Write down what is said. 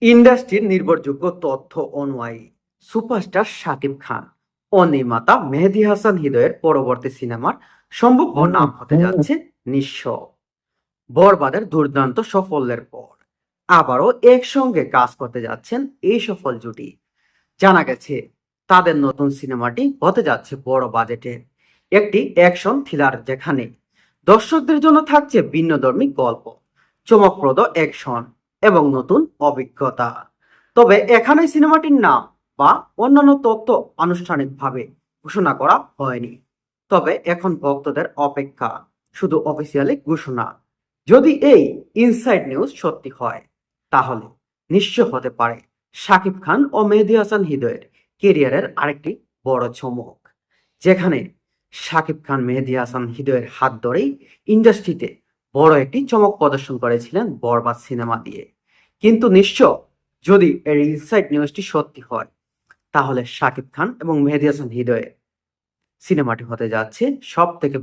ইন্ডাস্ট্রির নির্ভরযোগ্য তথ্য অনুযায়ী সুপারস্টার শাকিব খান ও নির্মাতা মেহেদী হাসান হৃদয়ের পরবর্তী সিনেমার সম্ভাব্য নাম হতে যাচ্ছে নিঃস্ব। বরবাদের দুর্দান্ত সাফল্যের পর আবারও একসঙ্গে কাজ করতে যাচ্ছেন এই সফল জুটি। জানা গেছে তাদের নতুন সিনেমাটি হতে যাচ্ছে বড় বাজেটের একটি অ্যাকশন থ্রিলার, যেখানে দর্শকদের জন্য থাকছে ভিন্নধর্মী গল্প, চমকপ্রদ অ্যাকশন এবং নতুন অভিজ্ঞতা। তবে এখানে সিনেমাটির নাম বা অন্যান্য তথ্য আনুষ্ঠানিকভাবে ঘোষণা করা হয়নি। তবে এখন ভক্তদের অপেক্ষা শুধু অফিসিয়ালি ঘোষণা। যদি এই ইনসাইড নিউজ সত্যি হয়, তাহলে নিশ্চয় হতে পারে শাকিব খান ও মেহেদী হাসান হৃদয়ের কেরিয়ারের আরেকটি বড় চমক, যেখানে শাকিব খান মেহেদী হাসান হৃদয়ের হাত ধরেই ইন্ডাস্ট্রিতে বড় একটি চমক প্রদর্শন করেছিলেন বরবাদ সিনেমা দিয়ে। কিন্তু নিশ্চয় যদি এর ইনসাইড নিউজটি সত্যি হয়, তাহলে শাকিব খান এবং মেহেদী হাসান হৃদয়ের সিনেমাটি হতে যাচ্ছে সব থেকে